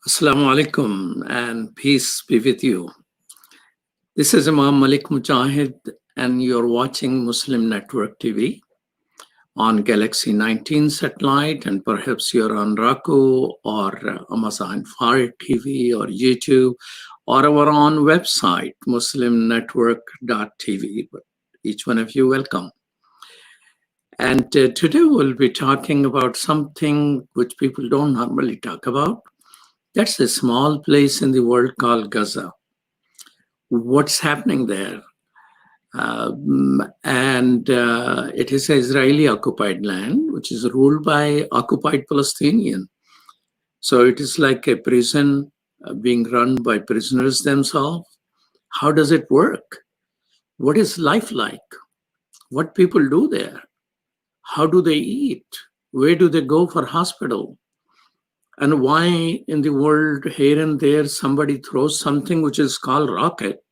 Assalamu alaikum and peace be with you. This is Imam Malik Mujahid, and you're watching Muslim Network TV on Galaxy 19 satellite, and perhaps you're on Roku or Amazon Fire TV or YouTube or our own website, muslimnetwork.tv. But each one of you, welcome. And today we'll be talking about something which people don't normally talk about. That's a small place in the world called Gaza. What's happening there? It is an Israeli occupied land, which is ruled by occupied Palestinian. So it is like a prison being run by prisoners themselves. How does it work? What is life like? What people do there? How do they eat? Where do they go for hospital? And why in the world here and there somebody throws something which is called rocket?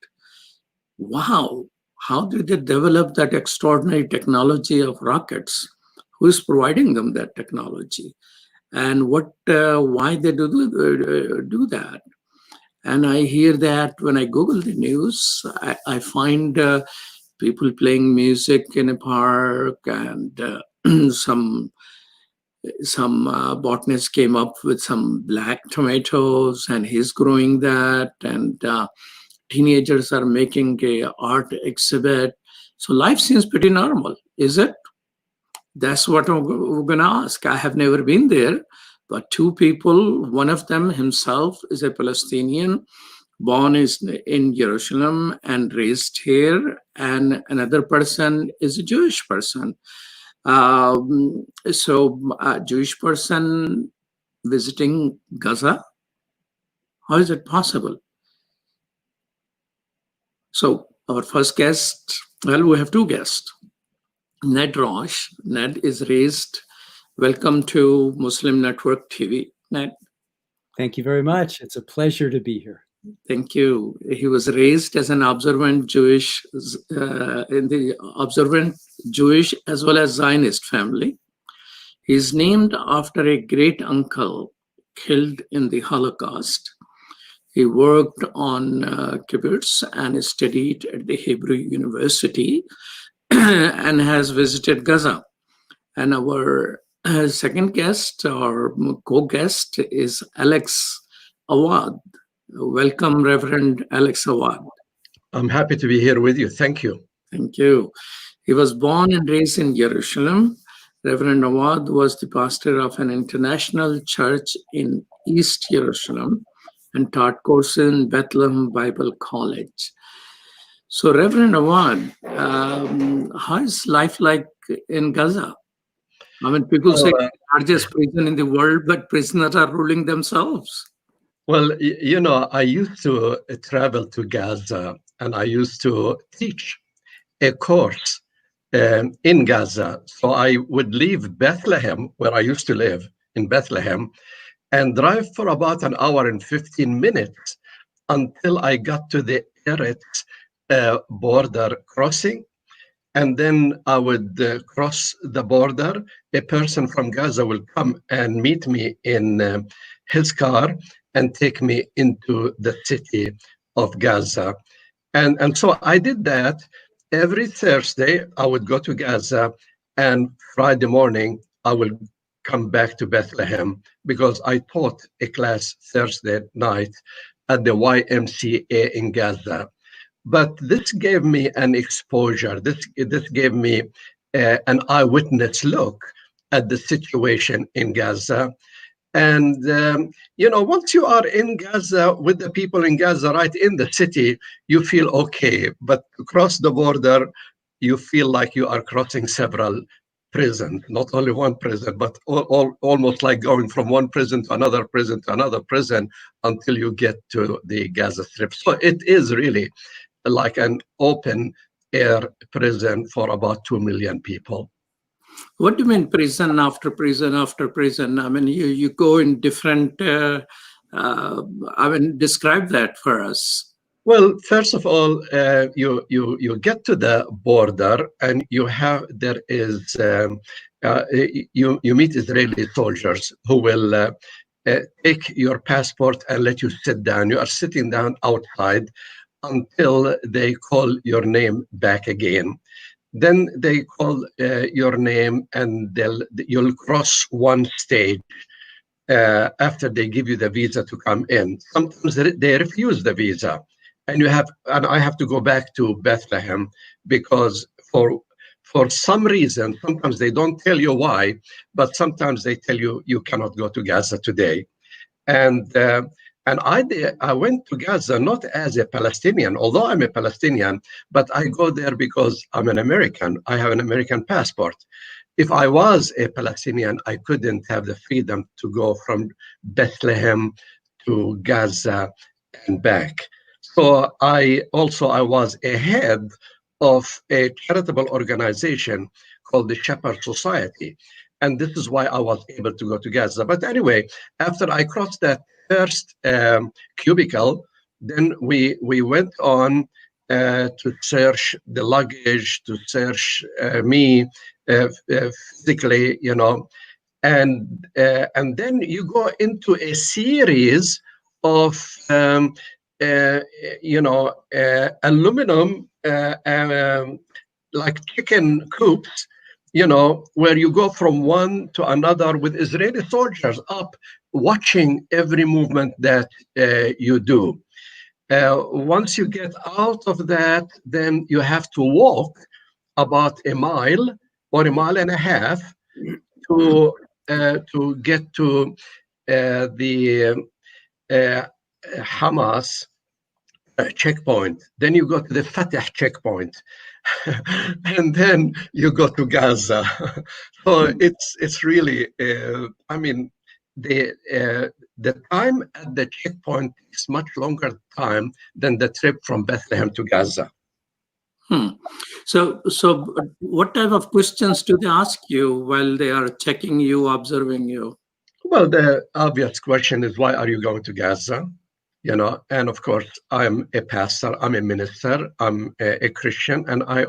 Wow, how did they develop that extraordinary technology of rockets? Who is providing them that technology? And why they do that? And I hear that when I Google the news, I find people playing music in a park, and some botanist came up with some black tomatoes, and he's growing that, and teenagers are making a art exhibit. So life seems pretty normal, is it? That's what we're going to ask. I have never been there, but two people, one of them himself is a Palestinian, born in Jerusalem and raised here, and another person is a Jewish person. So a Jewish person visiting Gaza, how is it possible? So our first guest, well, we have two guests. Ned Rosch. Ned is raised. Welcome to Muslim Network TV. Ned. Thank you very much. It's a pleasure to be here. Thank you. He was raised as an observant Jewish, in the observant Jewish as well as Zionist family. He is named after a great uncle killed in the Holocaust. He worked on kibbutz and studied at the Hebrew University and has visited Gaza. And our second guest or co-guest is Alex Awad. Welcome, Reverend Alex Awad. I'm happy to be here with you. Thank you. Thank you. He was born and raised in Jerusalem. Reverend Awad was the pastor of an international church in East Jerusalem and taught courses in Bethlehem Bible College. So, Reverend Awad, how is life like in Gaza? I mean, people say it's the largest prison in the world, but prisoners are ruling themselves. Well, I used to travel to Gaza, and I used to teach a course in Gaza. So I would leave Bethlehem, where I used to live in Bethlehem, and drive for about an hour and 15 minutes until I got to the Eretz border crossing. And then I would cross the border. A person from Gaza will come and meet me in his car and take me into the city of Gaza. And so I did that. Every Thursday, I would go to Gaza, and Friday morning, I would come back to Bethlehem because I taught a class Thursday night at the YMCA in Gaza. But this gave me an exposure. This gave me an eyewitness look at the situation in Gaza. And, once you are in Gaza with the people in Gaza, right in the city, you feel okay. But across the border, you feel like you are crossing several prisons, not only one prison, but almost like going from one prison to another prison to another prison until you get to the Gaza Strip. So it is really like an open air prison for about 2 million people. What do you mean prison after prison after prison? I mean, you go in different, describe that for us. Well, first of all, you get to the border, and you meet Israeli soldiers who will take your passport and let you sit down. You are sitting down outside until they call your name back again. Then they call your name, and you'll cross one stage after they give you the visa to come in. Sometimes they refuse the visa, and I have to go back to Bethlehem because for some reason, sometimes they don't tell you why, but sometimes they tell you you cannot go to Gaza today. And I went to Gaza not as a Palestinian, although I'm a Palestinian, but I go there because I'm an American. I have an American passport. If I was a Palestinian, I couldn't have the freedom to go from Bethlehem to Gaza and back. So I was a head of a charitable organization called the Shepherd Society. And this is why I was able to go to Gaza. But anyway, after I crossed that first cubicle, then we went on to search the luggage, to search me physically, you know, and then you go into a series of aluminum like chicken coops, you know, where you go from one to another with Israeli soldiers up watching every movement that you do. Once you get out of that, then you have to walk about a mile or a mile and a half to get to the Hamas checkpoint. Then you go to the Fatah checkpoint, and then you go to Gaza. So it's really, I mean, the time at the checkpoint is much longer time than the trip from Bethlehem to Gaza. So what type of questions do they ask you while they are checking you, observing you? Well, the obvious question is, why are you going to Gaza? You know, and of course, I'm a pastor, I'm a minister, I'm a Christian, and I'm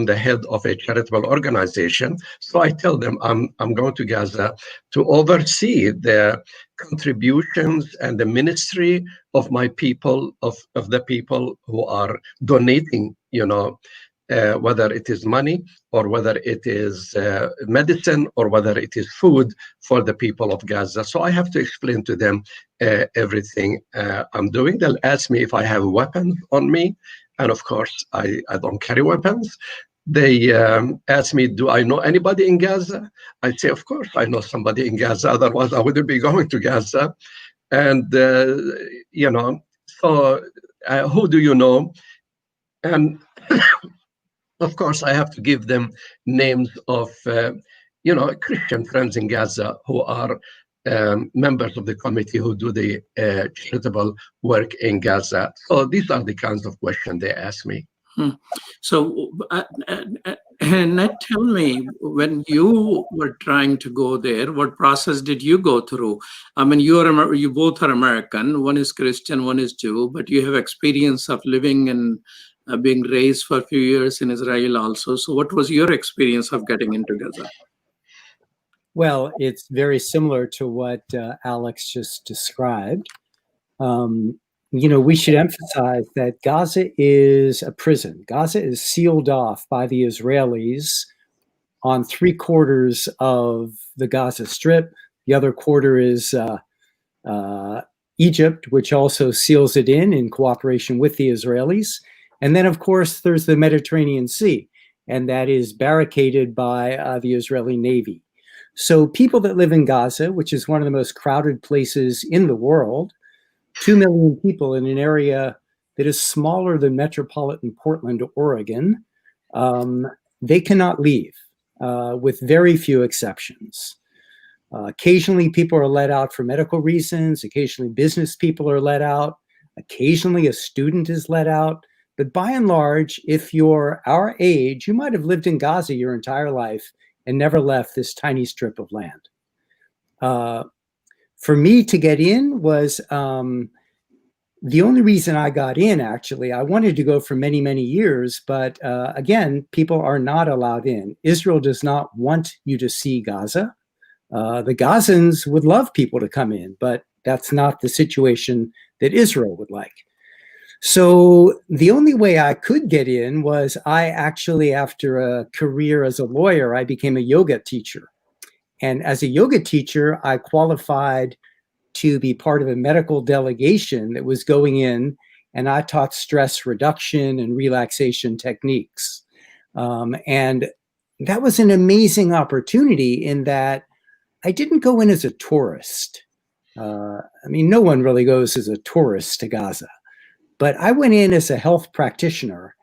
the head of a charitable organization. So I tell them I'm going to Gaza to oversee the contributions and the ministry of my people, of the people who are donating, you know, whether it is money or whether it is medicine or whether it is food for the people of Gaza. So I have to explain to them everything I'm doing. They'll ask me if I have weapons on me. And of course, I don't carry weapons. They ask me, do I know anybody in Gaza? I say, of course, I know somebody in Gaza. Otherwise, I wouldn't be going to Gaza. And, you know, so who do you know? And of course, I have to give them names of, you know, Christian friends in Gaza who are members of the committee who do the charitable work in Gaza. So these are the kinds of questions they ask me. So, Ned, tell me, when you were trying to go there, what process did you go through? I mean, you both are American. One is Christian, one is Jew, but you have experience of living and being raised for a few years in Israel also. So what was your experience of getting into Gaza? Well, it's very similar to what Alex just described. You know, we should emphasize that Gaza is a prison. Gaza is sealed off by the Israelis on 3/4 of the Gaza Strip. The other quarter is Egypt, which also seals it in cooperation with the Israelis. And then, of course, there's the Mediterranean Sea, and that is barricaded by the Israeli Navy. So people that live in Gaza, which is one of the most crowded places in the world, 2 million people in an area that is smaller than metropolitan Portland, Oregon, they cannot leave, with very few exceptions. Occasionally, people are let out for medical reasons. Occasionally, business people are let out. Occasionally, a student is let out. But by and large, if you're our age, you might have lived in Gaza your entire life and never left this tiny strip of land. For me to get in was the only reason I got in, actually. I wanted to go for many, many years, but again, people are not allowed in. Israel does not want you to see Gaza. The Gazans would love people to come in, but that's not the situation that Israel would like. So the only way I could get in was I actually, after a career as a lawyer, I became a yoga teacher. And as a yoga teacher, I qualified to be part of a medical delegation that was going in, and I taught stress reduction and relaxation techniques. And that was an amazing opportunity in that I didn't go in as a tourist. I mean, no one really goes as a tourist to Gaza. But I went in as a health practitioner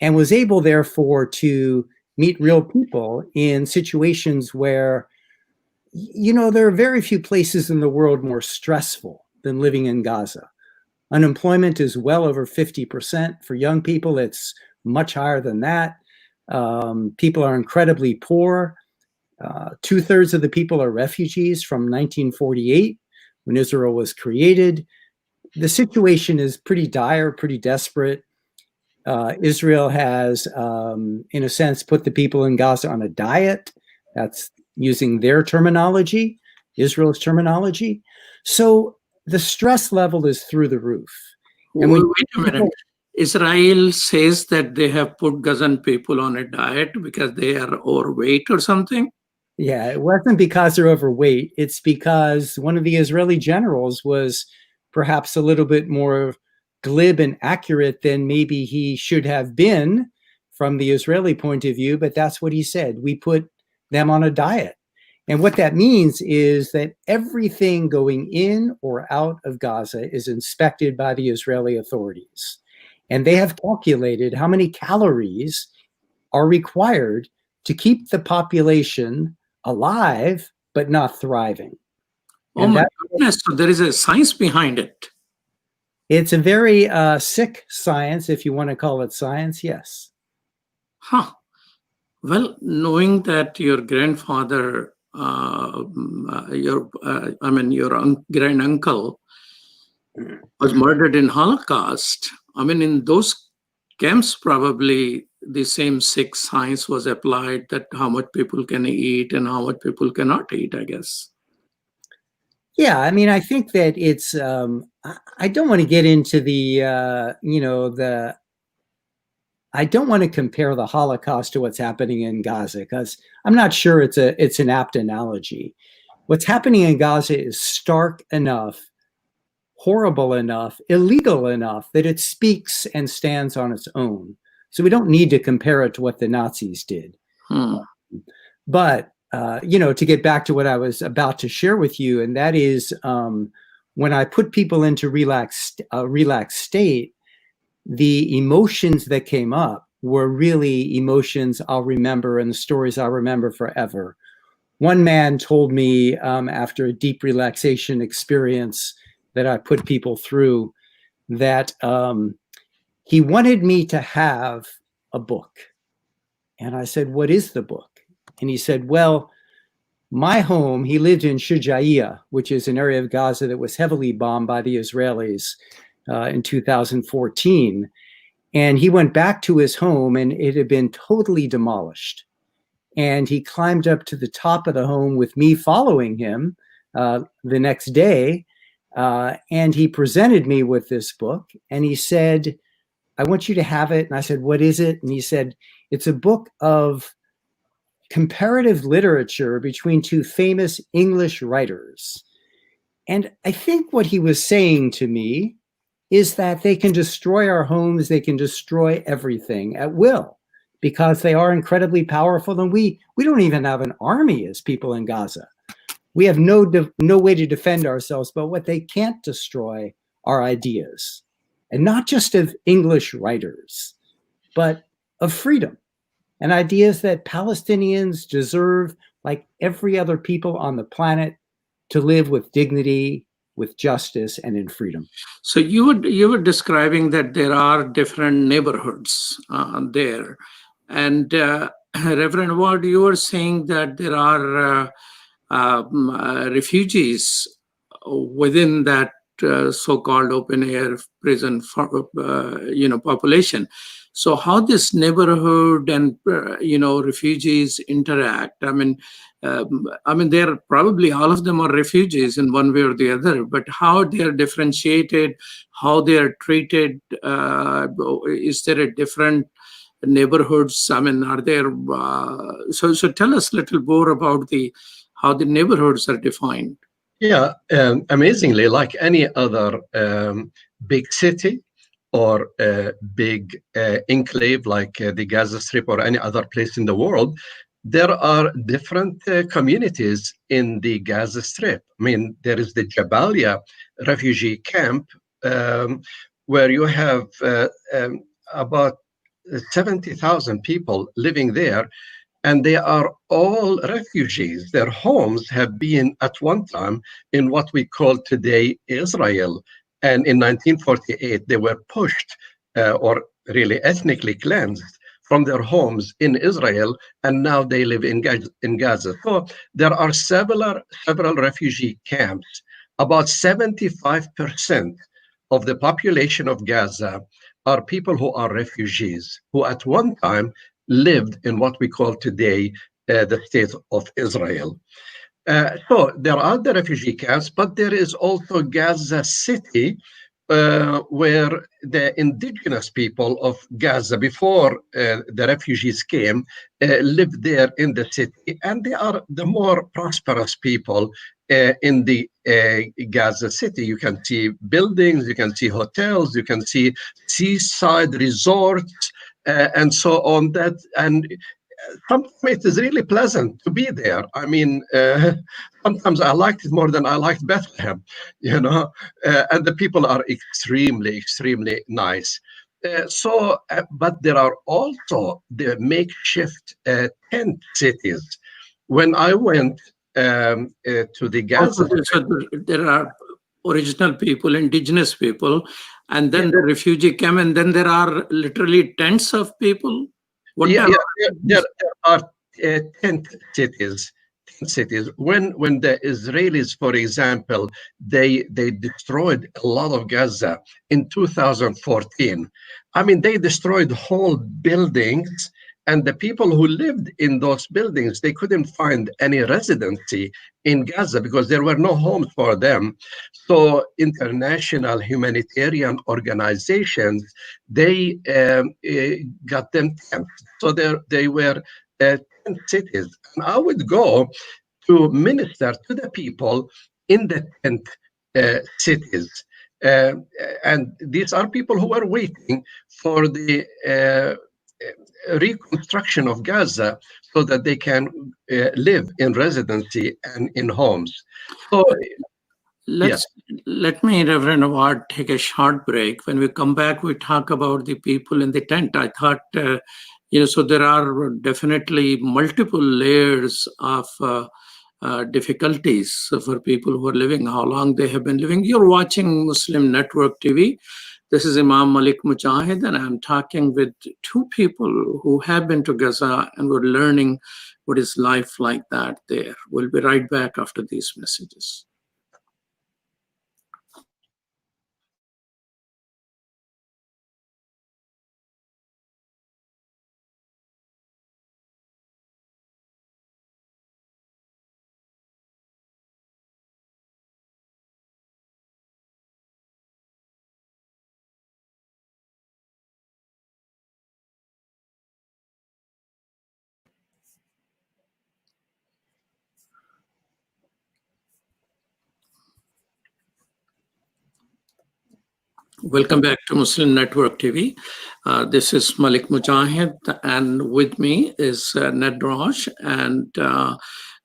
and was able, therefore, to meet real people in situations where, you know, there are very few places in the world more stressful than living in Gaza. Unemployment is well over 50%. For young people, it's much higher than that. People are incredibly poor. 2/3 of the people are refugees from 1948, when Israel was created. The situation is pretty dire, pretty desperate. Israel has, in a sense, put the people in Gaza on a diet. That's using their terminology, Israel's terminology. So the stress level is through the roof. And wait a minute. Israel says that they have put Gazan people on a diet because they are overweight or something? Yeah, it wasn't because they're overweight. It's because one of the Israeli generals was perhaps a little bit more glib and accurate than maybe he should have been from the Israeli point of view, but that's what he said. We put them on a diet. And what that means is that everything going in or out of Gaza is inspected by the Israeli authorities. And they have calculated how many calories are required to keep the population alive, but not thriving. Oh my goodness, so there is a science behind it. It's a very sick science, if you want to call it science, yes. Huh. Well, knowing that your grandfather, your grand uncle was murdered in Holocaust, I mean, in those camps, probably the same sick science was applied, that how much people can eat and how much people cannot eat, I guess. Yeah, I mean, I think that it's, I don't want to get into the, I don't want to compare the Holocaust to what's happening in Gaza, because I'm not sure it's an apt analogy. What's happening in Gaza is stark enough, horrible enough, illegal enough that it speaks and stands on its own. So we don't need to compare it to what the Nazis did. But to get back to what I was about to share with you, and that is when I put people into relaxed state, the emotions that came up were really emotions I'll remember and the stories I'll remember forever. One man told me after a deep relaxation experience that I put people through that he wanted me to have a book. And I said, "What is the book?" And he said, "Well, my home," he lived in Shujaiya, which is an area of Gaza that was heavily bombed by the Israelis in 2014. And he went back to his home and it had been totally demolished. And he climbed up to the top of the home with me following him the next day. And he presented me with this book and he said, "I want you to have it." And I said, "What is it?" And he said, "It's a book of comparative literature between two famous English writers." And I think what he was saying to me is that they can destroy our homes, they can destroy everything at will, because they are incredibly powerful. And we don't even have an army as people in Gaza. We have no way to defend ourselves, but what they can't destroy are ideas. And not just of English writers, but of freedom. And ideas that Palestinians deserve, like every other people on the planet, to live with dignity, with justice, and in freedom. So you were describing that there are different neighborhoods there, and Reverend Awad, you were saying that there are refugees within that so-called open-air prison, population. So how this neighborhood and refugees interact? I mean, I mean, they're probably all of them are refugees in one way or the other, but how they are differentiated, how they are treated, is there a different neighborhoods? I mean, are there, so tell us a little more about how the neighborhoods are defined. Yeah, amazingly, like any other big city or big enclave like the Gaza Strip or any other place in the world, there are different communities in the Gaza Strip. I mean, there is the Jabalia refugee camp where you have about 70,000 people living there, and they are all refugees. Their homes have been at one time in what we call today Israel. And in 1948, they were pushed or really ethnically cleansed from their homes in Israel, and now they live in Gaza. So there are several refugee camps. About 75% of the population of Gaza are people who are refugees, who at one time lived in what we call today the state of Israel. So there are the refugee camps, but there is also Gaza City, where the indigenous people of Gaza, before the refugees came, lived there in the city, and they are the more prosperous people in the Gaza City. You can see buildings, you can see hotels, you can see seaside resorts, and so on. And sometimes it is really pleasant to be there. I mean, sometimes I liked it more than I liked Bethlehem, and the people are extremely, extremely nice. But there are also the makeshift tent cities. When I went to the Gaza, So there are original people, indigenous people, and then the refugee camp, and then there are literally tents of people. There are tent cities. When the Israelis, for example, they destroyed a lot of Gaza in 2014. I mean, they destroyed whole buildings, and the people who lived in those buildings, they couldn't find any residency in Gaza because there were no homes for them. So international humanitarian organizations, they got them tents. So they were tent cities. And I would go to minister to the people in the tent cities. And these are people who are waiting for the reconstruction of Gaza so that they can live in residency and in homes. So let me, Reverend Awad, take a short break. When we come back, we talk about the people in the tent. I thought, so there are definitely multiple layers of difficulties for people who are living, how long they have been living. You're watching Muslim Network TV. This is Imam Malik Mujahid, and I'm talking with two people who have been to Gaza and were learning what is life like that there. We'll be right back after these messages. Welcome back to Muslim Network TV. This is Malik Mujahid, and with me is Ned Rosch and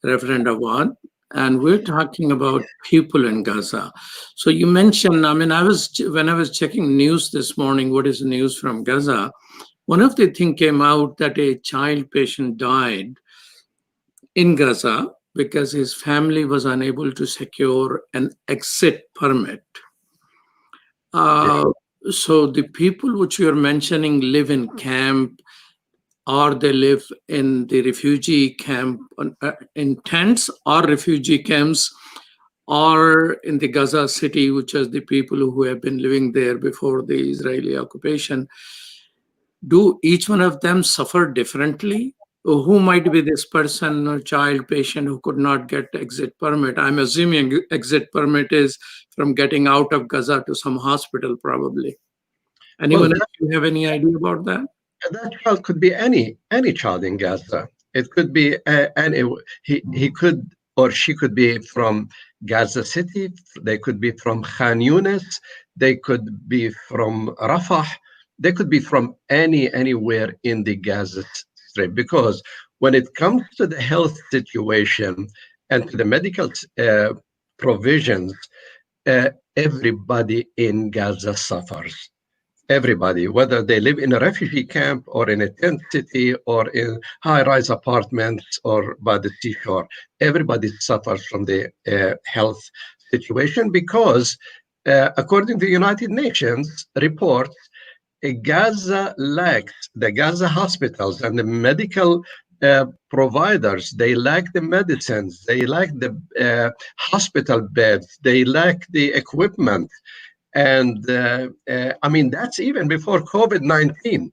Reverend Awad, and we're talking about people in Gaza. So you mentioned, I mean, when I was checking news this morning, what is the news from Gaza? One of the things came out that a child patient died in Gaza because his family was unable to secure an exit permit. So the people which you're mentioning live in camp, or they live in the refugee camp in tents or refugee camps, or in the Gaza city, which is the people who have been living there before the Israeli occupation. Do each one of them suffer differently? who might be this person or child patient who could not get exit permit? I'm assuming exit permit is from getting out of Gaza to some hospital, probably. Anyone else, you have any idea about that? That child could be any child in Gaza. It could be any. He could or she could be from Gaza City. They could be from Khan Yunis. They could be from Rafah. They could be from anywhere in the Gaza Strip. Because when it comes to the health situation and to the medical provisions, everybody in Gaza suffers. Everybody, whether they live in a refugee camp or in a tent city or in high-rise apartments or by the seashore, everybody suffers from the health situation because, according to the United Nations reports, Gaza lacks, the Gaza hospitals and the medical providers, they lack the medicines, they lack the hospital beds, they lack the equipment. And I mean, that's even before COVID-19.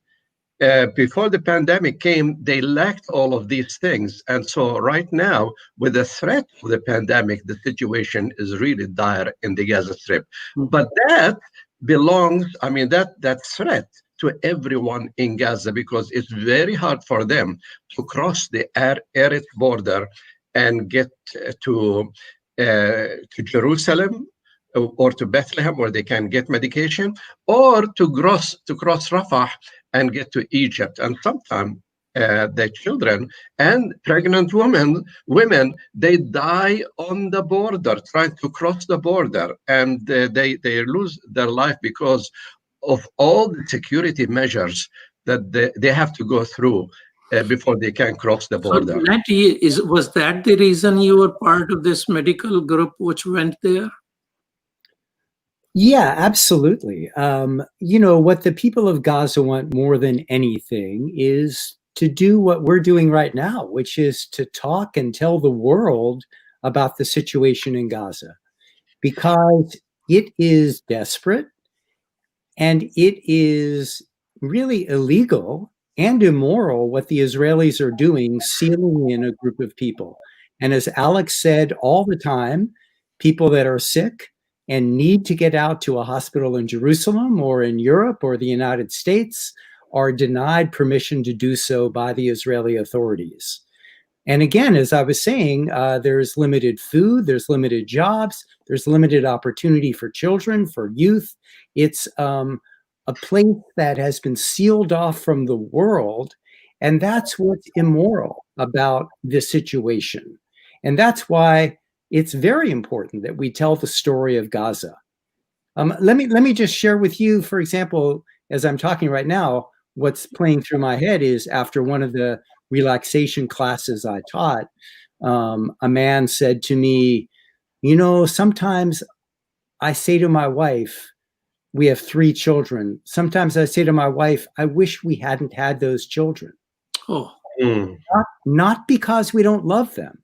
Before the pandemic came, they lacked all of these things. And so right now, with the threat of the pandemic, the situation is really dire in the Gaza Strip. But that belongs, I mean, that threat to everyone in Gaza, because it's very hard for them to cross the Eretz border and get to Jerusalem or to Bethlehem, where they can get medication, or to cross Rafah and get to Egypt. And sometimes the children and pregnant women, they die on the border, trying to cross the border, and they lose their life because of all the security measures that they have to go through before they can cross the border. So was that the reason you were part of this medical group which went there? Yeah, absolutely. You know, what the people of Gaza want more than anything is to do what we're doing right now, which is to talk and tell the world about the situation in Gaza, because it is desperate and it is really illegal and immoral what the Israelis are doing, sealing in a group of people. And as Alex said all the time, people that are sick and need to get out to a hospital in Jerusalem or in Europe or the United States are denied permission to do so by the Israeli authorities. And again, as I was saying, there's limited food, there's limited jobs, there's limited opportunity for children, for youth. It's a place that has been sealed off from the world. And that's what's immoral about this situation. And that's why it's very important that we tell the story of Gaza. Let me just share with you, for example, as I'm talking right now, what's playing through my head is after one of the relaxation classes I taught, a man said to me, you know, sometimes I say to my wife, we have 3 children. Sometimes I say to my wife, I wish we hadn't had those children. Oh. Not because we don't love them,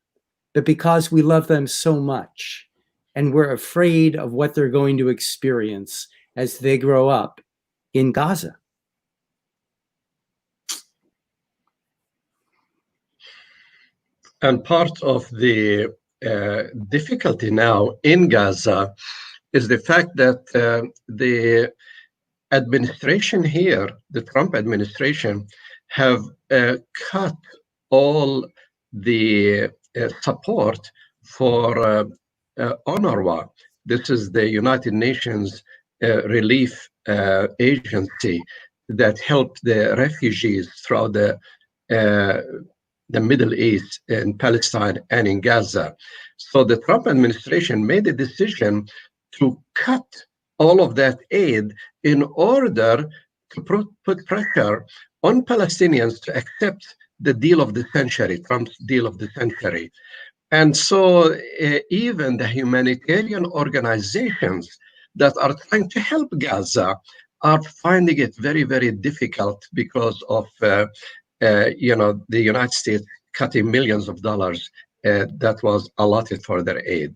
but because we love them so much. And we're afraid of what they're going to experience as they grow up in Gaza. And part of the difficulty now in Gaza is the fact that the administration here, the Trump administration, have cut all the support for UNRWA. This is the United Nations relief agency that helped the refugees throughout the Middle East, in Palestine and in Gaza. So the Trump administration made a decision to cut all of that aid in order to put pressure on Palestinians to accept the deal of the century, Trump's deal of the century. And so even the humanitarian organizations that are trying to help Gaza are finding it very, very difficult because of you know, the United States cutting millions of dollars that was allotted for their aid.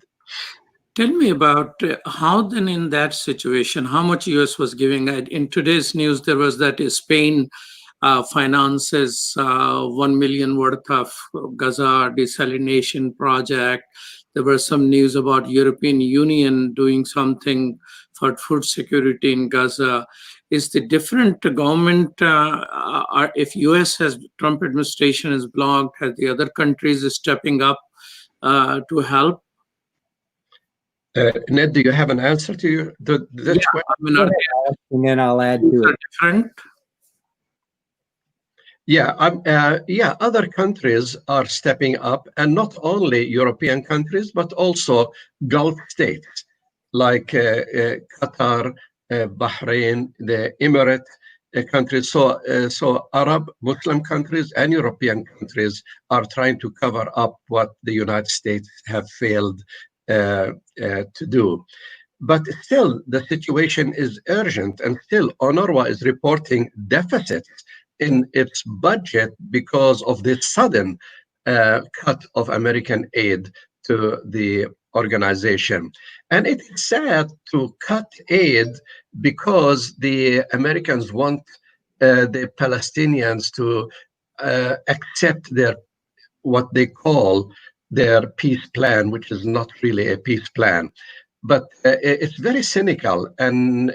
Tell me about how then in that situation, how much US was giving? In today's news, there was that Spain finances 1 million worth of Gaza desalination project. There were some news about European Union doing something for food security in Gaza. Is the different government, if US has, Trump administration has blocked, has the other countries stepping up to help? Ned, do you have an answer to this question? I mean, Go ahead, Alex, and then I'll add to it. different? Yeah, other countries are stepping up, and not only European countries, but also Gulf states like Qatar, Bahrain, the Emirate countries. So Arab Muslim countries and European countries are trying to cover up what the United States have failed to do. But still, the situation is urgent, and still UNRWA is reporting deficits in its budget because of the sudden cut of American aid to the organization. And it is sad to cut aid because the Americans want the Palestinians to accept what they call their peace plan, which is not really a peace plan. But it's very cynical, and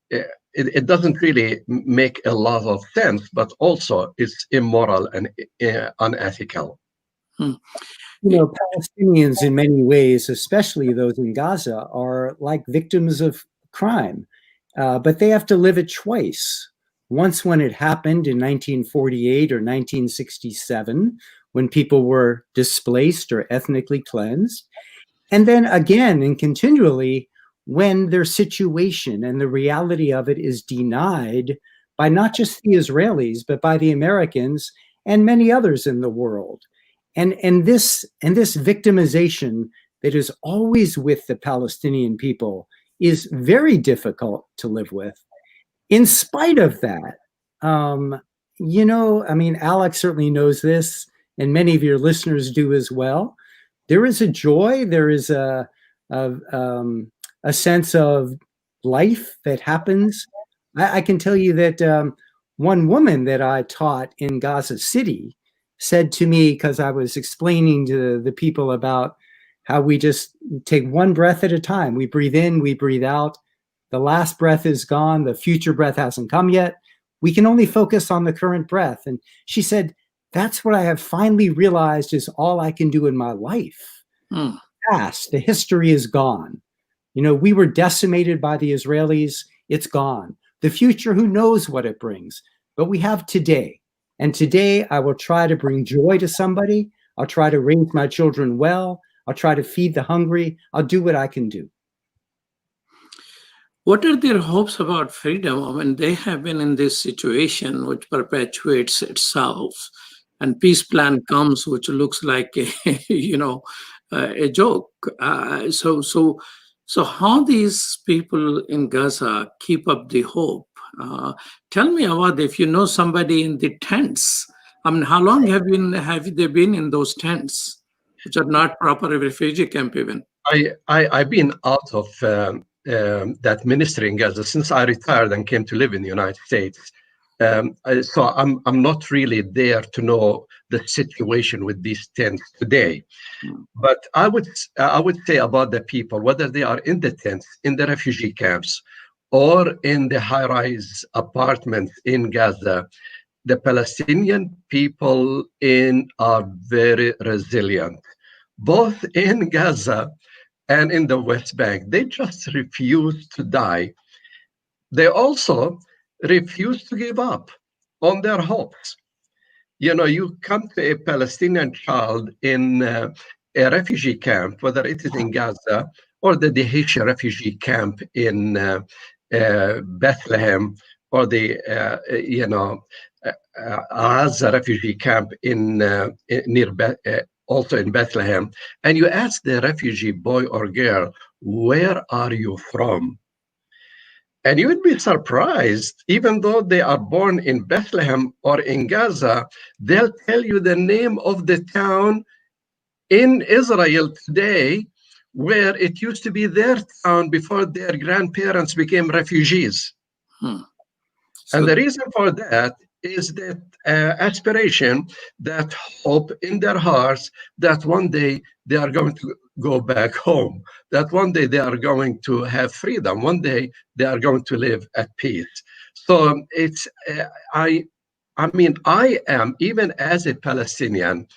it doesn't really make a lot of sense, but also it's immoral and unethical. You know, Palestinians in many ways, especially those in Gaza, are like victims of crime, but they have to live it twice. Once when it happened in 1948 or 1967, when people were displaced or ethnically cleansed, and then again and continually when their situation and the reality of it is denied by not just the Israelis, but by the Americans and many others in the world. And this victimization that is always with the Palestinian people is very difficult to live with. In spite of that, you know, I mean, Alex certainly knows this, and many of your listeners do as well. There is a joy, there is a sense of life that happens. I can tell you that one woman that I taught in Gaza City said to me, because I was explaining to the people about how we just take one breath at a time. We breathe in, we breathe out. The last breath is gone. The future breath hasn't come yet. We can only focus on the current breath. And she said, that's what I have finally realized is all I can do in my life. Past, the history is gone. You know, we were decimated by the Israelis. It's gone. The future, who knows what it brings? But we have today. And today I will try to bring joy to somebody. I'll try to raise my children well. I'll try to feed the hungry. I'll do what I can do. What are their hopes about freedom? I mean, they have been in this situation which perpetuates itself, and peace plan comes, which looks like a joke. So how these people in Gaza keep up the hope? Tell me, Awad, if you know somebody in the tents. I mean, how long have they been in those tents, which are not proper refugee camp even? I've been out of that ministry in Gaza since I retired and came to live in the United States. So I'm not really there to know the situation with these tents today. But I would say about the people, whether they are in the tents, in the refugee camps, or in the high-rise apartments in Gaza, the Palestinian people are very resilient, both in Gaza and in the West Bank. They just refuse to die. They also refuse to give up on their hopes. You know, you come to a Palestinian child in a refugee camp, whether it is in Gaza or the Dehisha refugee camp in Bethlehem, or the Gaza refugee camp also in Bethlehem, and you ask the refugee boy or girl, where are you from? And you would be surprised, even though they are born in Bethlehem or in Gaza, they'll tell you the name of the town in Israel today where it used to be their town before their grandparents became refugees. And the reason for that is that aspiration, that hope in their hearts that one day they are going to go back home, that one day they are going to have freedom, one day they are going to live at peace. So it's, I mean, I am, even as a Palestinian,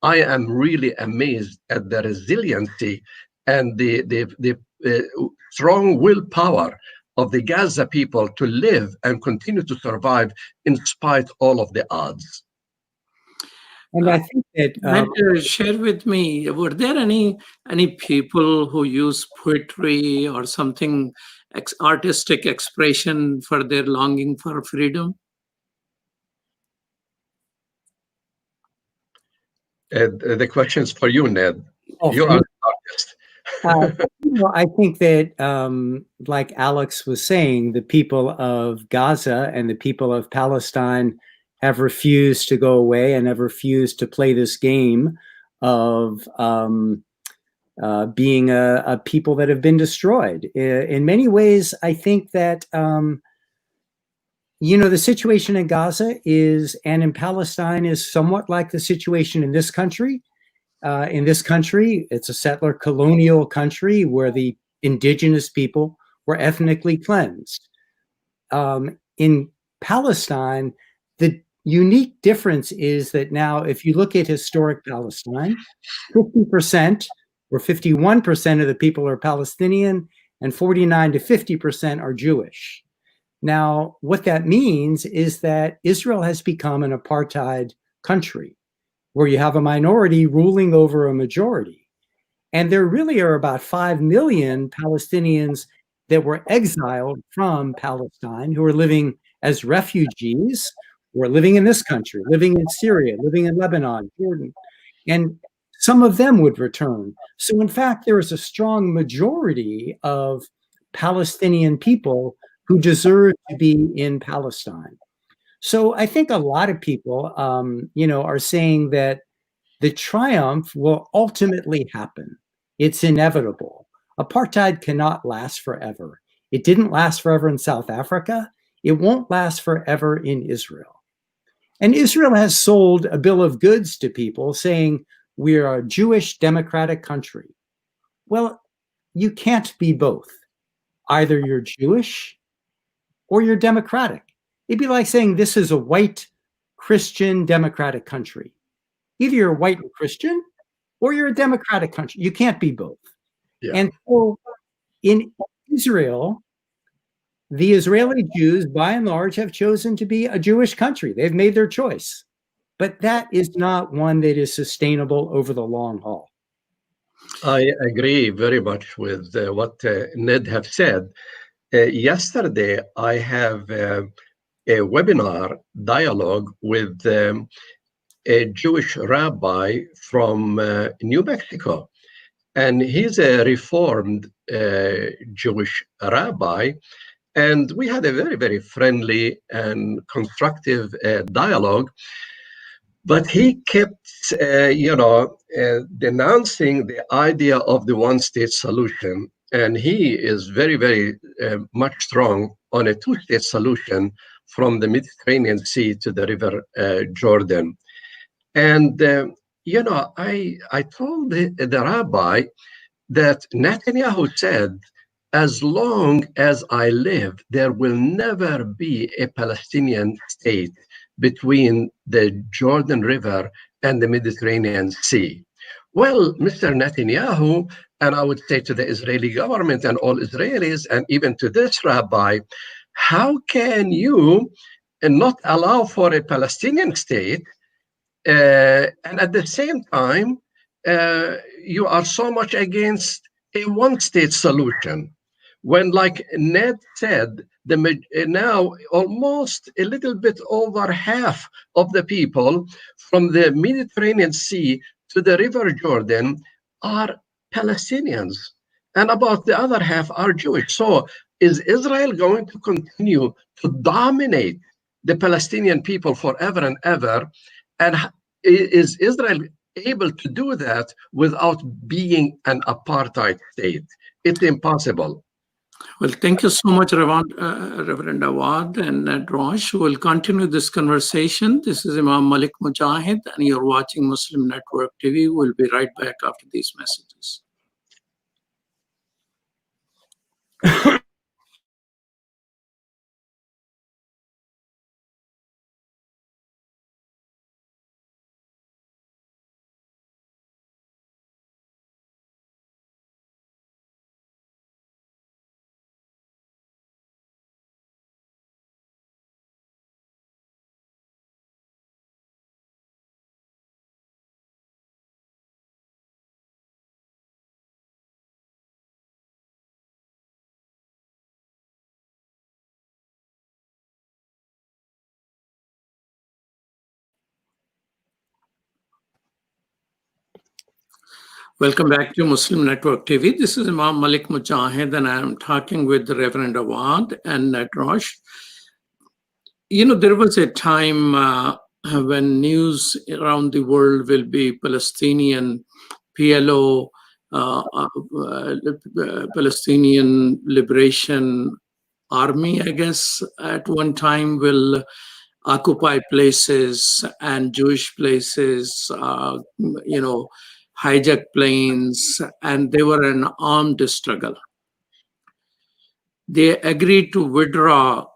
I am really amazed at the resiliency and the strong willpower of the Gaza people to live and continue to survive in spite all of the odds. And I think that Matt, share with me, were there any people who use poetry or something, artistic expression for their longing for freedom? The question is for you, Ned. Oh, You for are me? the artist. I think that, like Alex was saying, the people of Gaza and the people of Palestine have refused to go away and have refused to play this game of being a people that have been destroyed. In many ways, I think that, the situation in Gaza and in Palestine is somewhat like the situation in this country. In this country, it's a settler colonial country where the indigenous people were ethnically cleansed. In Palestine, the unique difference is that now, if you look at historic Palestine, 50% or 51% of the people are Palestinian and 49 to 50% are Jewish. Now, what that means is that Israel has become an apartheid country where you have a minority ruling over a majority. And there really are about 5 million Palestinians that were exiled from Palestine who are living as refugees, who are living in this country, living in Syria, living in Lebanon, Jordan, and some of them would return. So in fact, there is a strong majority of Palestinian people who deserve to be in Palestine. So I think a lot of people, are saying that the triumph will ultimately happen. It's inevitable. Apartheid cannot last forever. It didn't last forever in South Africa. It won't last forever in Israel. And Israel has sold a bill of goods to people saying we are a Jewish democratic country. Well, you can't be both. Either you're Jewish or you're democratic. It'd be like saying this is a white Christian democratic country. Either you're white and Christian or you're a democratic country. You can't be both. Yeah. And so in Israel, the Israeli Jews, by and large, have chosen to be a Jewish country. They've made their choice. But that is not one that is sustainable over the long haul. I agree very much with what Ned have said. Yesterday, I have a webinar dialogue with a Jewish rabbi from New Mexico. And he's a Reformed Jewish rabbi. And we had a very, very friendly and constructive dialogue. But he kept, denouncing the idea of the one-state solution. And he is very, very much strong on a two-state solution from the Mediterranean Sea to the River Jordan. And, I told the rabbi that Netanyahu said, as long as I live, there will never be a Palestinian state between the Jordan River and the Mediterranean Sea. Well, Mr. Netanyahu, and I would say to the Israeli government and all Israelis, and even to this rabbi, how can you not allow for a Palestinian state and at the same time, you are so much against a one-state solution? When, like Ned said, now almost a little bit over half of the people from the Mediterranean Sea to the River Jordan are Palestinians, and about the other half are Jewish. So is Israel going to continue to dominate the Palestinian people forever and ever? And is Israel able to do that without being an apartheid state? It's impossible. Well, thank you so much, Reverend Awad and Ned Rosch. We'll continue this conversation. This is Imam Malik Mujahid, and you're watching Muslim Network TV. We'll be right back after these messages. Welcome back to Muslim Network TV. This is Imam Malik Mujahid, and I'm talking with the Reverend Awad and Ned Rosch. You know, there was a time when news around the world will be Palestinian PLO, Palestinian Liberation Army, I guess, at one time will occupy places and Jewish places, hijack planes, and they were an armed struggle. They agreed to withdraw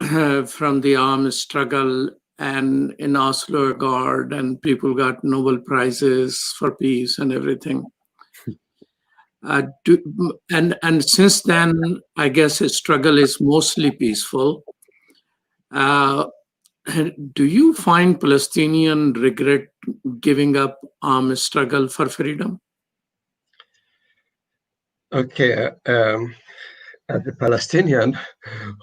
from the armed struggle, and in Oslo Accord, and people got Nobel Prizes for peace and everything. And since then, I guess the struggle is mostly peaceful. Do you find Palestinian regret giving up armed struggle for freedom? Okay, as a Palestinian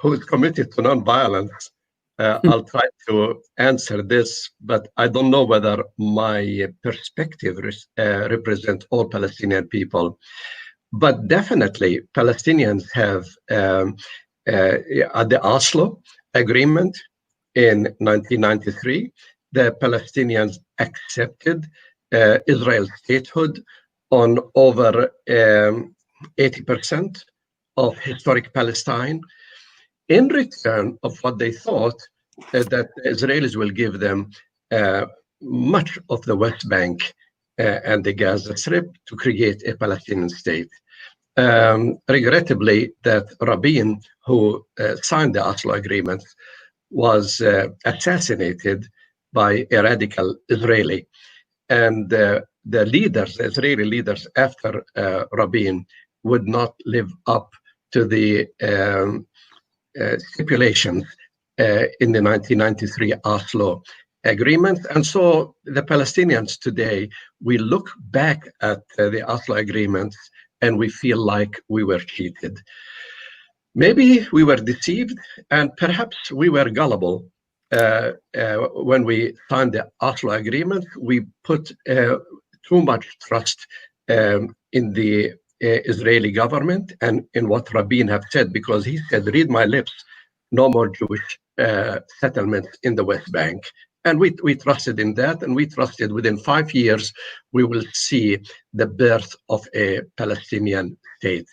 who is committed to nonviolence, I'll try to answer this, but I don't know whether my perspective represents all Palestinian people. But definitely, Palestinians have at the Oslo Agreement in 1993, the Palestinians accepted Israel's statehood on over 80% of historic Palestine, in return of what they thought that the Israelis will give them much of the West Bank and the Gaza Strip to create a Palestinian state. Regrettably, that Rabin, who signed the Oslo Agreement, was assassinated by a radical Israeli. And the leaders, the Israeli leaders after Rabin, would not live up to the stipulations in the 1993 Oslo Agreement. And so the Palestinians today, we look back at the Oslo Agreement and we feel like we were cheated. Maybe we were deceived, and perhaps we were gullible. When we signed the Oslo Agreement, we put too much trust in the Israeli government and in what Rabin had said, because he said, read my lips, no more Jewish settlements in the West Bank. And we trusted in that, and we trusted within 5 years, we will see the birth of a Palestinian state.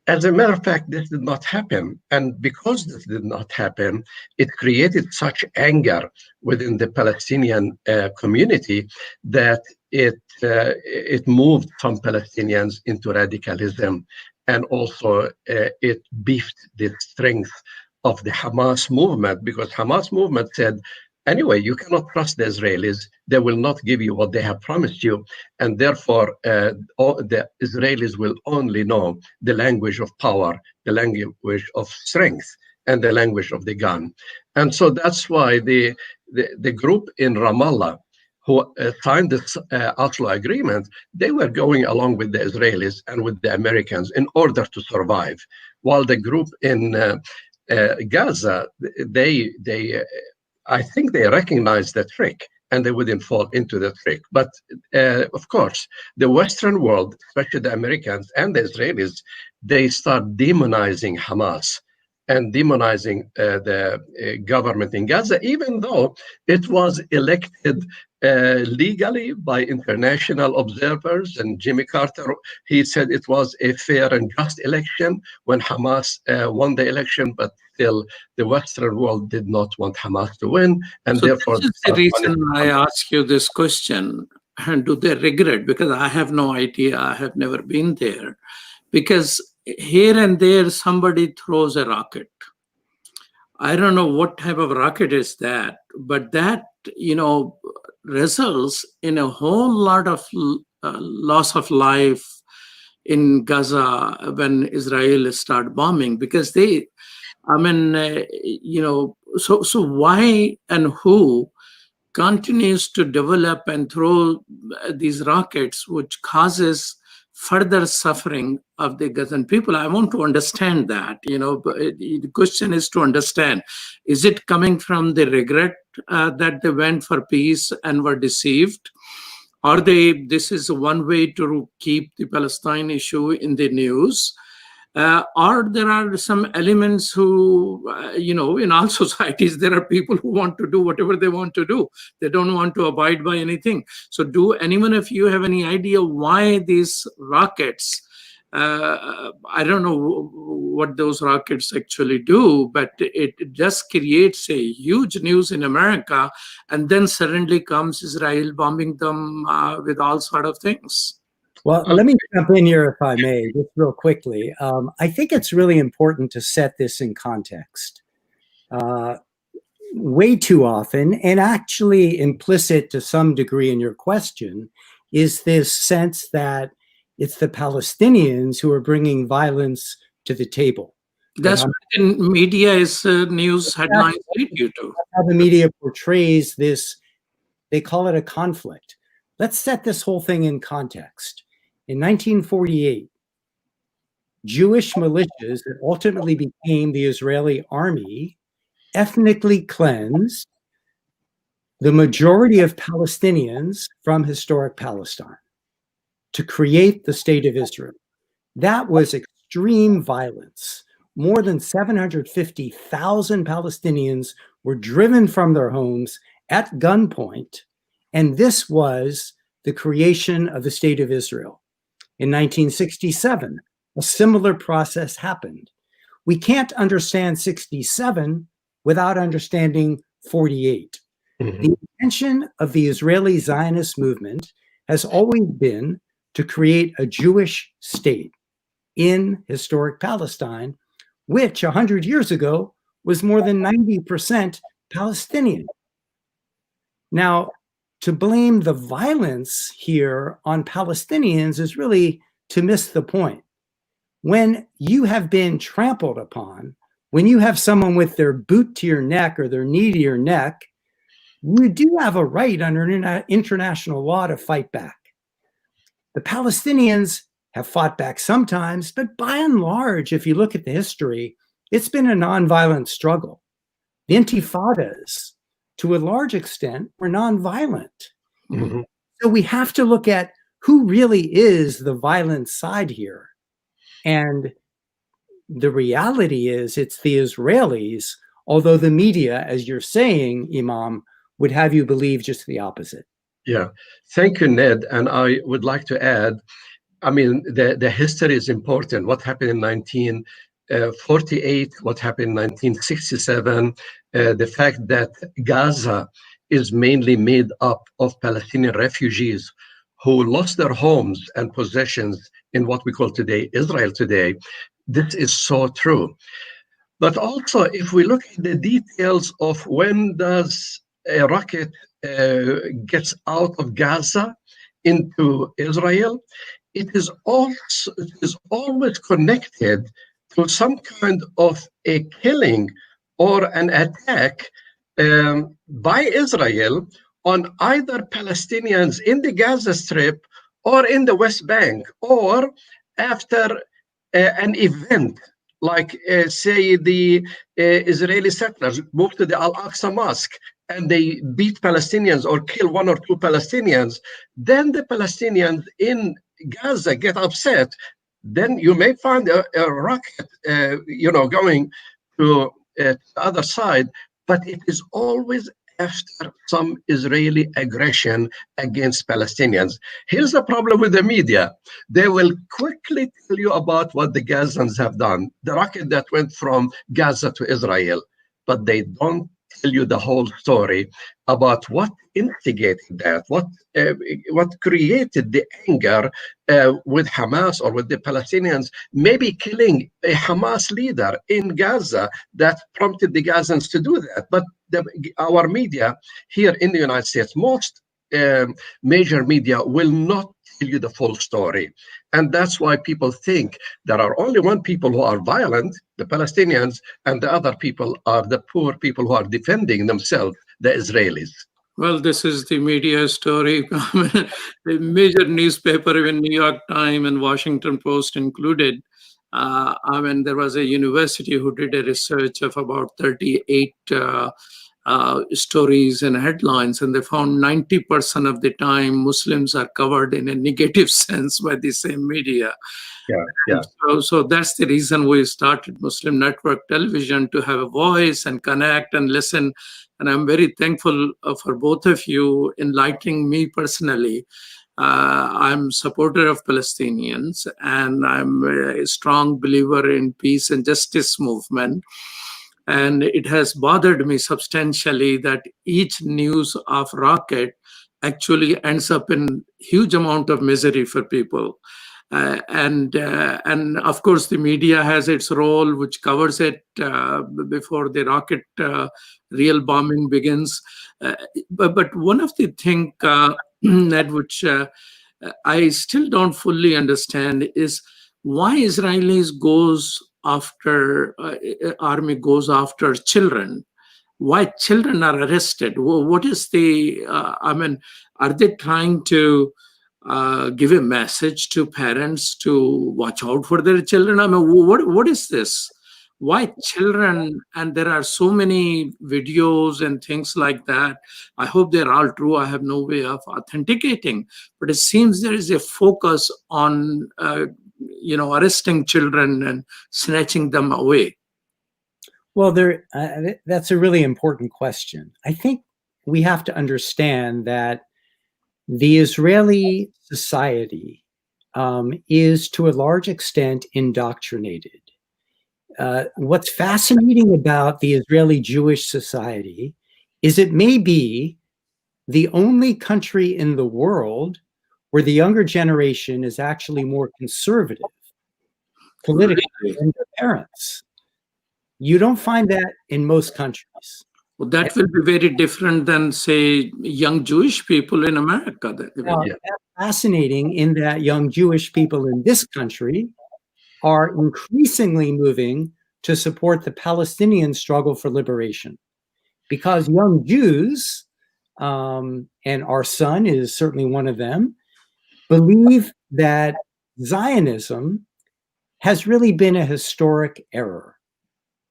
As a matter of fact, this did not happen. And because this did not happen, it created such anger within the Palestinian community that it moved some Palestinians into radicalism. And also it beefed the strength of the Hamas movement, because Hamas movement said, anyway, you cannot trust the Israelis. They will not give you what they have promised you. And therefore, the Israelis will only know the language of power, the language of strength, and the language of the gun. And so that's why the group in Ramallah who signed this Oslo Agreement, they were going along with the Israelis and with the Americans in order to survive. While the group in Gaza, I think they recognized the trick and they wouldn't fall into the trick. But of course, the Western world, especially the Americans and the Israelis, they start demonizing Hamas. and demonizing the government in Gaza, even though it was elected legally by international observers. And Jimmy Carter, he said it was a fair and just election when Hamas won the election, but still the Western world did not want Hamas to win. And So therefore, this is the reason I ask you this question. And do they regret? Because I have no idea. I have never been there. Because here and there, somebody throws a rocket. I don't know what type of rocket is that, but that, results in a whole lot of loss of life in Gaza when Israel start bombing, because so why and who continues to develop and throw these rockets, which causes further suffering of the Gazan people? I want to understand that, but the question is to understand, is it coming from the regret that they went for peace and were deceived? Or this is one way to keep the Palestine issue in the news? Or there are some elements who, in all societies, there are people who want to do whatever they want to do. They don't want to abide by anything. So do anyone of you have any idea why these rockets, I don't know what those rockets actually do, but it just creates a huge news in America, and then suddenly comes Israel bombing them with all sort of things. Well, let me jump in here, if I may, just real quickly. I think it's really important to set this in context. Way too often, and actually implicit to some degree in your question, is this sense that it's the Palestinians who are bringing violence to the table. That's what the media is news headlines lead you to. How the media portrays this, they call it a conflict. Let's set this whole thing in context. In 1948, Jewish militias that ultimately became the Israeli army ethnically cleansed the majority of Palestinians from historic Palestine to create the state of Israel. That was extreme violence. More than 750,000 Palestinians were driven from their homes at gunpoint, and this was the creation of the state of Israel. In 1967, a similar process happened. We can't understand 67 without understanding 48. Mm-hmm. The intention of the Israeli Zionist movement has always been to create a Jewish state in historic Palestine, which 100 years ago was more than 90% Palestinian. Now, to blame the violence here on Palestinians is really to miss the point. When you have been trampled upon, when you have someone with their boot to your neck or their knee to your neck, you do have a right under international law to fight back. The Palestinians have fought back sometimes, but by and large, if you look at the history, it's been a nonviolent struggle. The intifadas, to a large extent, were nonviolent. Mm-hmm. So we have to look at who really is the violent side here. And the reality is it's the Israelis, although the media, as you're saying, Imam, would have you believe just the opposite. Yeah, thank you, Ned. And I would like to add, I mean, the history is important. What happened in 1948, what happened in 1967, the fact that Gaza is mainly made up of Palestinian refugees who lost their homes and possessions in what we call today Israel today. This is so true. But also, if we look at the details of when does a rocket gets out of Gaza into Israel, it is always connected to some kind of a killing or an attack by Israel on either Palestinians in the Gaza Strip or in the West Bank, or after an event like, say, the Israeli settlers moved to the Al-Aqsa Mosque and they beat Palestinians or kill 1 or 2 Palestinians, then the Palestinians in Gaza get upset. Then you may find a rocket, going to the other side, but it is always after some Israeli aggression against Palestinians. Here's the problem with the media. They will quickly tell you about what the Gazans have done, the rocket that went from Gaza to Israel, but they don't tell you the whole story about what instigated that, what created the anger with Hamas or with the Palestinians, maybe killing a Hamas leader in Gaza that prompted the Gazans to do that. But our media here in the United States, most major media will not tell you the full story. And that's why people think there are only one people who are violent, the Palestinians, and the other people are the poor people who are defending themselves, the Israelis. Well, this is the media story. The major newspaper, even New York Times and Washington Post included. There was a university who did a research of about 38 stories and headlines, and they found 90% of the time Muslims are covered in a negative sense by the same media. Yeah. So that's the reason we started Muslim Network Television, to have a voice and connect and listen. And I'm very thankful for both of you enlightening me personally. I'm a supporter of Palestinians, and I'm a strong believer in peace and justice movement. And it has bothered me substantially that each news of rocket actually ends up in huge amount of misery for people. And of course, the media has its role, which covers it before the rocket real bombing begins. But one of the things, Ned, which I still don't fully understand, is why Israelis army goes after children. Why children are arrested? What is the? Are they trying to give a message to parents to watch out for their children? What is this? Why children? And there are so many videos and things like that. I hope they're all true. I have no way of authenticating, but it seems there is a focus on arresting children and snatching them away. Well, that's a really important question. I think we have to understand that the Israeli society is to a large extent indoctrinated. What's fascinating about the Israeli Jewish society is it may be the only country in the world where the younger generation is actually more conservative politically than their parents. You don't find that in most countries. Well, that will be very different than, say, young Jewish people in America. That's fascinating in that young Jewish people in this country are increasingly moving to support the Palestinian struggle for liberation. Because young Jews, and our son is certainly one of them, believe that Zionism has really been a historic error,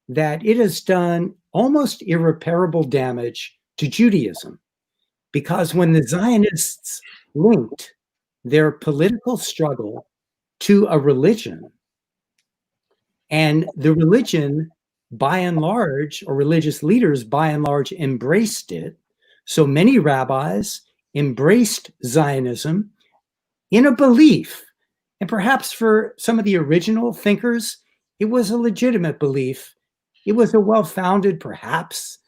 that it has done almost irreparable damage to Judaism. Because when the Zionists linked their political struggle to a religion, and the religion, by and large, or religious leaders, by and large, embraced it, so many rabbis embraced Zionism in a belief, and perhaps for some of the original thinkers, it was a legitimate belief. It was a well-founded, perhaps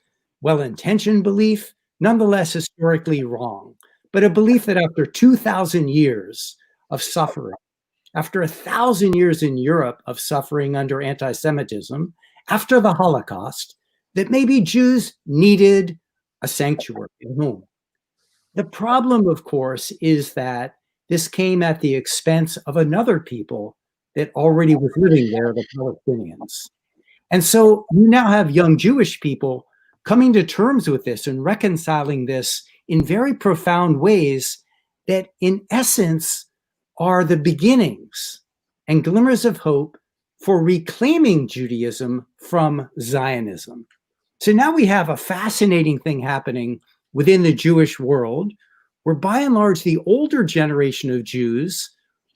well-intentioned belief, nonetheless historically wrong, but a belief that after 2,000 years of suffering, after 1,000 years in Europe of suffering under anti-Semitism, after the Holocaust, that maybe Jews needed a sanctuary, a home. The problem, of course, is that this came at the expense of another people that already was living there, the Palestinians. And so you now have young Jewish people coming to terms with this and reconciling this in very profound ways that, in essence, are the beginnings and glimmers of hope for reclaiming Judaism from Zionism. So now we have a fascinating thing happening within the Jewish world, where by and large, the older generation of Jews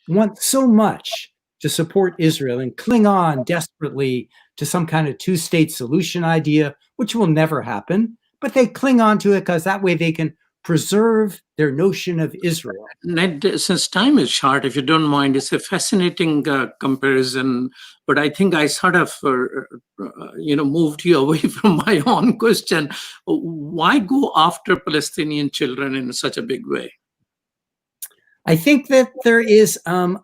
want so much to support Israel and cling on desperately to some kind of two-state solution idea, which will never happen, but they cling on to it because that way they can preserve their notion of Israel. Ned, since time is short, if you don't mind, it's a fascinating comparison, but I think I sort of, moved you away from my own question. Why go after Palestinian children in such a big way? I think that there is a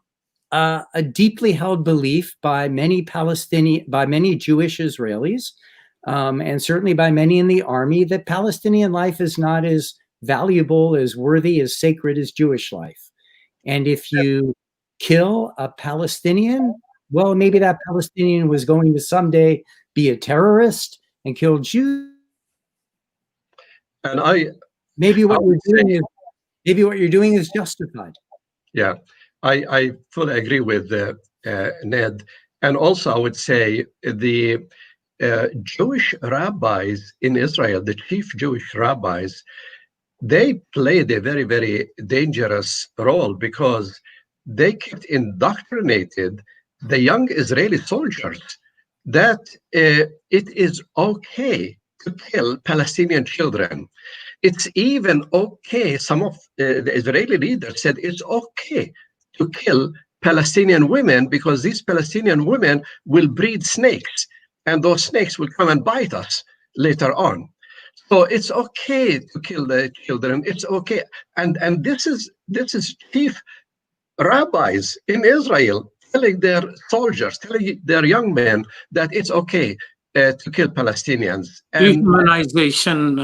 deeply held belief by many Jewish Israelis, and certainly by many in the army, that Palestinian life is not as valuable, as worthy, as sacred as Jewish life. And if you kill a Palestinian, well, maybe that Palestinian was going to someday be a terrorist and kill Jews. And maybe what you're doing is justified. Yeah, I fully agree with Ned. And also, I would say the Jewish rabbis in Israel, the chief Jewish rabbis, they played a very, very dangerous role because they kept indoctrinated the young Israeli soldiers that it is okay to kill Palestinian children. It's even okay, some of the Israeli leaders said it's okay to kill Palestinian women because these Palestinian women will breed snakes, and those snakes will come and bite us later on. So it's okay to kill the children. It's okay, and this is chief rabbis in Israel telling their soldiers, telling their young men that it's okay to kill Palestinians. And dehumanization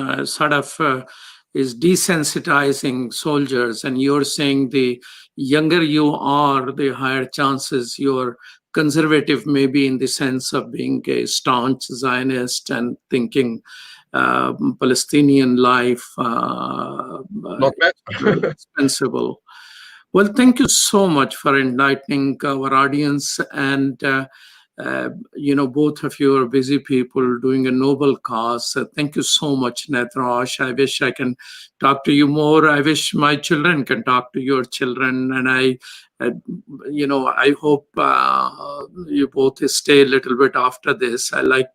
is desensitizing soldiers, and you're saying the younger you are, the higher chances you're conservative, maybe in the sense of being a staunch Zionist and thinking Palestinian life not indispensable. Well, thank you so much for enlightening our audience. And, both of you are busy people doing a noble cause. Thank you so much, Ned Rosch. I wish I can talk to you more. I wish my children can talk to your children. And I hope you both stay a little bit after this. I like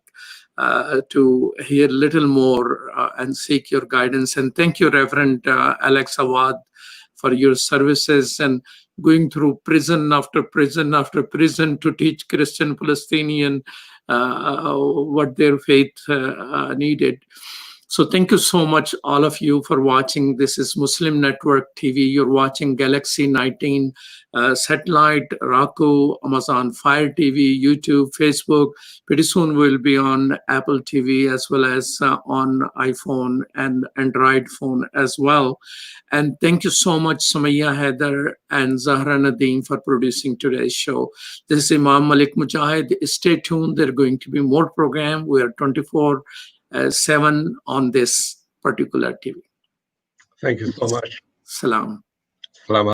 to hear a little more and seek your guidance. And thank you, Reverend Alex Awad, for your services and going through prison after prison after prison to teach Christian Palestinian what their faith needed. So thank you so much, all of you, for watching. This is Muslim Network TV. You're watching Galaxy 19 satellite, Roku, Amazon Fire TV, YouTube, Facebook. Pretty soon we'll be on Apple TV as well as on iPhone and Android phone as well. And thank you so much, Sumaya Haider and Zahra Nadeem, for producing today's show. This is Imam Malik Mujahid. Stay tuned. There are going to be more programs. We are 24/7 on this particular TV. Thank you so much. Salam. Salam.